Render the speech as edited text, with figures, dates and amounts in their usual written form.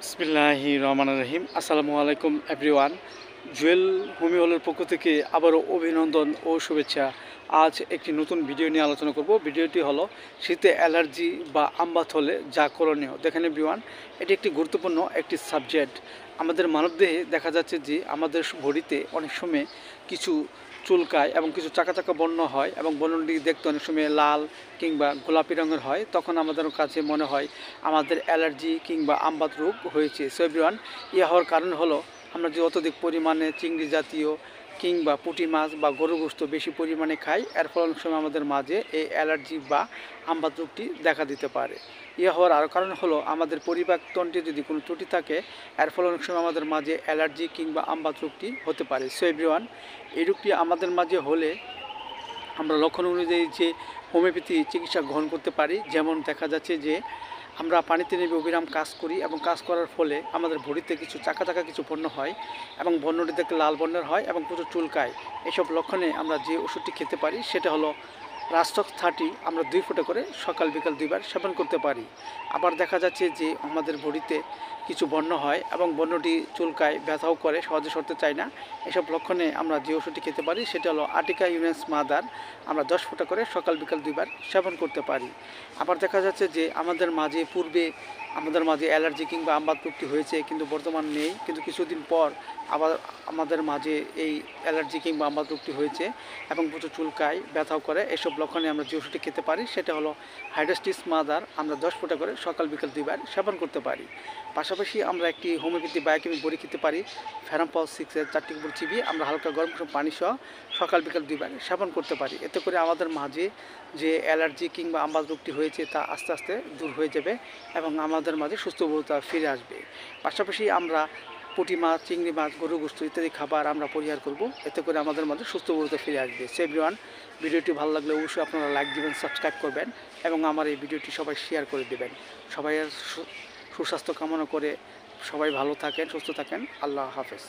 বিসমিল্লাহির রহমানির রহিম। আসসালামু আলাইকুম এভরিওয়ান। জুয়েল হোমি হলের পক্ষ থেকে আবারও অভিনন্দন ও শুভেচ্ছা। আজ একটি নতুন ভিডিও নিয়ে আলোচনা করব। ভিডিওটি হলো শীতে অ্যালার্জি বা আমবাত হলে যা করণীয়। দেখেন এভরিওয়ান, এটি একটি গুরুত্বপূর্ণ একটি সাবজেক্ট। আমাদের মানবদেহে দেখা যাচ্ছে যে আমাদের বডিতে অনেক সময় কিছু চুলকায় এবং কিছু চাকা চাকা বর্ণ হয় এবং বর্ণটি দেখতে অনেক সময় লাল কিংবা গোলাপি রঙের হয়। তখন আমাদের কাছে মনে হয় আমাদের অ্যালার্জি কিংবা আমবাত রোগ হয়েছে। সো এভরিওয়ান, ইয়ে হওয়ার কারণ হলো আমরা যে অত্যধিক পরিমাণে চিংড়ি জাতীয় কিংবা পুঁটি মাছ বা গরু গোশত বেশি পরিমাণে খাই, এর ফলে অনেক সময় আমাদের মাঝে এই অ্যালার্জি বা আমবাত রোগটি দেখা দিতে পারে। ইয়ে হওয়ার আরও কারণ হলো আমাদের পরিপাকতন্ত্রে যদি কোনো ত্রুটি থাকে, এর ফলে অনেক সময় আমাদের মাঝে অ্যালার্জি কিংবা আমবাত রোগটি হতে পারে। সো এভরিওয়ান, এই রোগটি আমাদের মাঝে হলে আমরা লক্ষণ অনুযায়ী যে হোমিওপ্যাথি চিকিৎসা গ্রহণ করতে পারি। যেমন দেখা যাচ্ছে যে আমরা পানিতে নেমে অবিরাম কাজ করি এবং কাজ করার ফলে আমাদের বডিতে কিছু চাকা চাকা কিছু বর্ণ হয় এবং বর্ণটি দেখতে লাল বর্ণের হয় এবং প্রচুর চুলকায়। এসব লক্ষণে আমরা যে ওষুধটি খেতে পারি সেটা হলো রাস্টক্স 30। আমরা 2 ফোঁটা করে সকাল বিকাল 2 বার সেবন করতে পারি। আবার দেখা যাচ্ছে যে আমাদের বডিতে কিছু বর্ণ হয় এবং বর্ণটি চুলকায়, ব্যথাও করে, সহজে সরতে চায় না। এসব লক্ষণে আমরা যে ওষুধটি খেতে পারি সেটা হলো আর্টিকা ইউনেস মাদার। আমরা 10 ফোঁটা করে সকাল বিকাল 2 বার সেবন করতে পারি। আবার দেখা যাচ্ছে যে আমাদের মাঝে পূর্বে আমাদের মাঝে অ্যালার্জি কিংবা আমবাত রোগটি হয়েছে কিন্তু বর্তমান নেই, কিন্তু কিছুদিন পর আবার আমাদের মাঝে এই অ্যালার্জি কিংবা আমবাত রোগটি হয়েছে এবং প্রচুর চুলকায়, ব্যথাও করে। এসব লক্ষণে আমরা যে ওষুধটি খেতে পারি সেটা হলো হাইড্রাস্টিস মাদার। আমরা 10 ফোঁটা করে সকাল বিকাল 2 বার সেবন করতে পারি। পাশাপাশি আমরা একটি হোমিওপ্যাথি বায়োকেমিক বড়ি খেতে পারি, ফেরাম্পল 6-এর 4টি উপর চিবিয়ে আমরা হালকা গরম পানি সহ সকাল বিকাল 2 বার সেবন করতে পারি। এতে করে আমাদের মাঝে যে অ্যালার্জি কিংবা আমবাত রোগটি হয়েছে তা আস্তে আস্তে দূর হয়ে যাবে এবং আমাদের মাঝে সুস্থবোধতা ফিরে আসবে। পাশাপাশি আমরা পুঁটি মাছ, চিংড়ি মাছ, গরু গোশত ইত্যাদি খাবার আমরা পরিহার করব। এতে করে আমাদের মাঝে সুস্থবোধতা ফিরে আসবে। সো এভরিওয়ান, ভিডিওটি ভালো লাগলে অবশ্যই আপনারা লাইক দিবেন, সাবস্ক্রাইব করবেন এবং আমার এই ভিডিওটি সবাই শেয়ার করে দেবেন। সবাই সুস্বাস্থ্য কামনা করে সবাই ভালো থাকেন, সুস্থ থাকেন। আল্লাহ হাফেজ।